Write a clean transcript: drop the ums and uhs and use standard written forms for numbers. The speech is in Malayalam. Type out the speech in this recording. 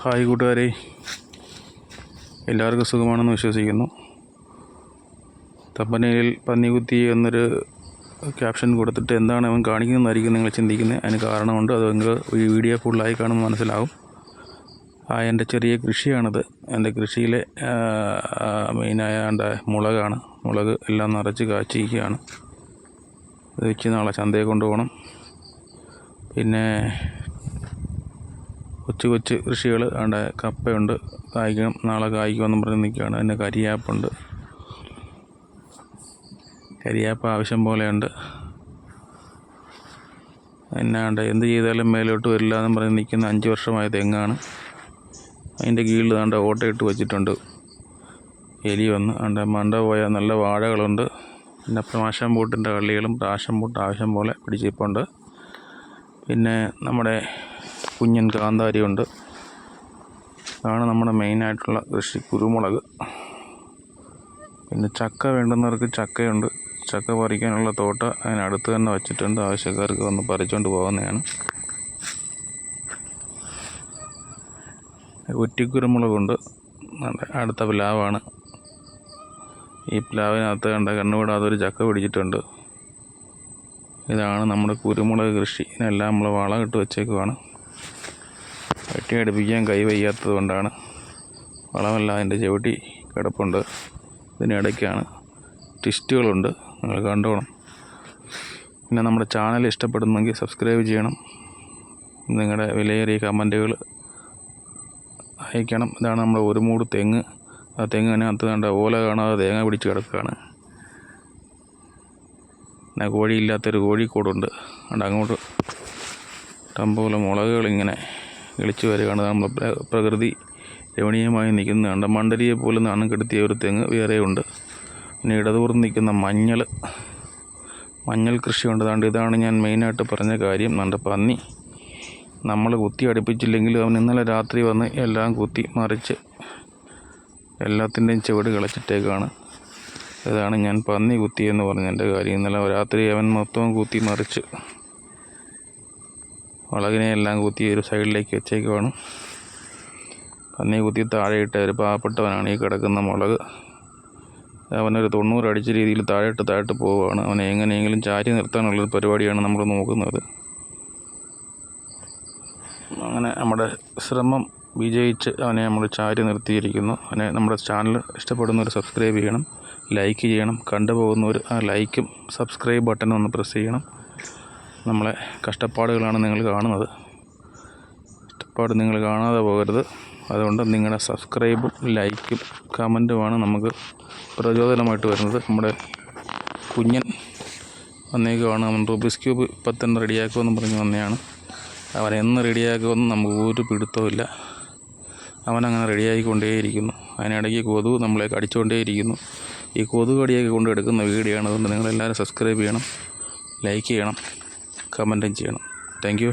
ഹായ് കൂട്ടുകാരെ, എല്ലാവർക്കും സുഖമാണെന്ന് വിശ്വസിക്കുന്നു. തമ്പനയിൽ പന്നികുത്തി എന്നൊരു ക്യാപ്ഷൻ കൊടുത്തിട്ട് എന്താണ് അവൻ കാണിക്കുന്നതെന്നായിരിക്കും നിങ്ങൾ ചിന്തിക്കുന്നത്. അതിന് കാരണമുണ്ട്. അത് നിങ്ങൾക്ക് ഈ വീഡിയോ ഫുള്ളായി കാണുമ്പോൾ മനസ്സിലാവും. എൻ്റെ ചെറിയ കൃഷിയാണത്. എൻ്റെ കൃഷിയിലെ മെയിനായ എൻ്റെ മുളക് എല്ലാം നിറച്ച് കാച്ചിരിക്കുകയാണ്. ഇത് വെച്ച് നാളെ ചന്തയിൽ കൊണ്ടുപോകണം. പിന്നെ കൊച്ചു കൃഷികൾ അവിടെ കപ്പയുണ്ട്, കായ്ക്കണം, നാളെ കായ്ക്കുമെന്നും പറഞ്ഞ് നിൽക്കുകയാണ്. പിന്നെ കരിയാപ്പുണ്ട്, കരിയാപ്പ് ആവശ്യം പോലെയുണ്ട്. പിന്നെ എന്ത് ചെയ്താലും മേലോട്ട് വരില്ല എന്നും പറഞ്ഞ് നിൽക്കുന്ന 5 വർഷമായ തെങ്ങാണ്. അതിൻ്റെ കീഴിൽ ഓട്ടയിട്ട് വെച്ചിട്ടുണ്ട്. എലി വന്ന് മണ്ട പോയ നല്ല വാഴകളുണ്ട്. പിന്നെ പാഷൻ പൂട്ടിൻ്റെ കള്ളികളും പാഷൻ പൂട്ട് ആവശ്യം പോലെ പിടിച്ചിപ്പുണ്ട്. പിന്നെ നമ്മുടെ കുഞ്ഞൻ കാന്താരിയുണ്ട്. അതാണ് നമ്മുടെ മെയിനായിട്ടുള്ള കൃഷി. കുരുമുളക്. പിന്നെ ചക്ക വേണ്ടുന്നവർക്ക് ചക്കയുണ്ട്. ചക്ക പറിക്കാനുള്ള തോട്ട അതിനടുത്ത് തന്നെ വച്ചിട്ടുണ്ട്. ആവശ്യക്കാർക്ക് വന്ന് പറിച്ചുകൊണ്ട് പോകുന്നതാണ്. കുറ്റിക്കുരുമുളകുണ്ട്. അടുത്ത പ്ലാവാണ്. ഈ പ്ലാവിനകത്ത് കണ്ണുകൂടാതൊരു ചക്ക പിടിച്ചിട്ടുണ്ട്. ഇതാണ് നമ്മുടെ കുരുമുളക് കൃഷി. ഇതിനെല്ലാം നമ്മൾ വളം ഇട്ട് വെച്ചേക്കുവാണ്. വെട്ടി അടുപ്പിക്കാൻ കൈ വയ്യാത്തത് കൊണ്ടാണ്. വളമല്ല, അതിൻ്റെ ചവിട്ടി കിടപ്പുണ്ട്. ഇതിനിടയ്ക്കാണ് ട്വിസ്റ്റുകളുണ്ട്, നിങ്ങൾ കണ്ടോണം. പിന്നെ നമ്മുടെ ചാനൽ ഇഷ്ടപ്പെടുന്നെങ്കിൽ സബ്സ്ക്രൈബ് ചെയ്യണം. നിങ്ങളുടെ വിലയേറിയ കമൻറ്റുകൾ അയക്കണം. ഇതാണ് നമ്മുടെ ഒരു മൂട് തെങ്ങ്. ആ തെങ്ങിനകത്ത് ഓല കാണാതെ തേങ്ങ പിടിച്ച് കിടക്കുകയാണ്. പിന്നെ കോഴിയില്ലാത്തൊരു കോഴിക്കോടുണ്ട്. അങ്ങോട്ട് ഇഷ്ടംപോലെ മുളകുകളിങ്ങനെ കിളിച്ച് വരികയാണ്. നമ്മൾ പ്രകൃതി രമണീയമായി നിൽക്കുന്നതാണ്. മണ്ടരിയെ പോലെ നാണം കെടുത്തിയ ഒരു തെങ്ങ് വേറെയുണ്ട്. പിന്നെ ഇടതൂർന്ന് നിൽക്കുന്ന മഞ്ഞൾ കൃഷിയുണ്ട്. ഇതാണ് ഞാൻ മെയിനായിട്ട് പറഞ്ഞ കാര്യം. പന്നി നമ്മൾ കുത്തി അടുപ്പിച്ചില്ലെങ്കിൽ അവൻ ഇന്നലെ രാത്രി വന്ന് എല്ലാം കുത്തി മറിച്ച് എല്ലാത്തിൻ്റെയും ചുവട് കളിച്ചിട്ടേക്കാണ്. ഇതാണ് ഞാൻ പന്നി കുത്തിയെന്ന് പറഞ്ഞതിൻ്റെ കാര്യം. ഇന്നലെ രാത്രി അവൻ മൊത്തം കുത്തി മറിച്ച് മുളകിനെ എല്ലാം കുത്തി ഒരു സൈഡിലേക്ക് വെച്ചേക്കുവാണ്. പന്നി കുത്തി താഴെയിട്ട ഒരു പാവപ്പെട്ടവനാണ് ഈ കിടക്കുന്ന മുളക്. അവനൊരു 90 അടിച്ച രീതിയിൽ താഴോട്ട് പോവുകയാണ്. അവനെ എങ്ങനെയെങ്കിലും ചാരി നിർത്താനുള്ളൊരു പരിപാടിയാണ് നമ്മൾ നോക്കുന്നത്. അങ്ങനെ നമ്മുടെ ശ്രമം വിജയിച്ച് അവനെ നമ്മൾ ചാരി നിർത്തിയിരിക്കുന്നു. അവനെ നമ്മുടെ ചാനൽ ഇഷ്ടപ്പെടുന്നവർ സബ്സ്ക്രൈബ് ചെയ്യണം, ലൈക്ക് ചെയ്യണം. കണ്ടുപോകുന്നവർ ആ ലൈക്കും സബ്സ്ക്രൈബ് ബട്ടനും ഒന്ന് പ്രസ് ചെയ്യണം. നമ്മളെ കഷ്ടപ്പാടുകളാണ് നിങ്ങൾ കാണുന്നത്. കഷ്ടപ്പാട് നിങ്ങൾ കാണാതെ പോകരുത്. അതുകൊണ്ട് നിങ്ങളുടെ സബ്സ്ക്രൈബും ലൈക്കും കമൻറ്റുമാണ് നമുക്ക് പ്രചോദനമായിട്ട് വരുന്നത്. നമ്മുടെ കുഞ്ഞൻ വന്നേക്കുവാണ്. അവൻ റൂബിക്സ് ക്യൂബ് ഇപ്പം തന്നെ റെഡിയാക്കുമെന്ന് പറഞ്ഞ് വന്നതാണ്. അവൻ എന്ന് റെഡിയാക്കുമെന്ന് നമുക്ക് ഒരു പിടുത്തമില്ല. അവനങ്ങനെ റെഡിയാക്കിക്കൊണ്ടേയിരിക്കുന്നു. അതിനിടയ്ക്ക് കൊതുക് നമ്മളെ കടിച്ചുകൊണ്ടേയിരിക്കുന്നു. ഈ കൊതുക് കടിയൊക്കെ കൊണ്ട് എടുക്കുന്ന വീഡിയോ ആണ്. അതുകൊണ്ട് നിങ്ങളെല്ലാവരും സബ്സ്ക്രൈബ് ചെയ്യണം, ലൈക്ക് ചെയ്യണം, കമൻറ്റും ചെയ്യണം. Thank you.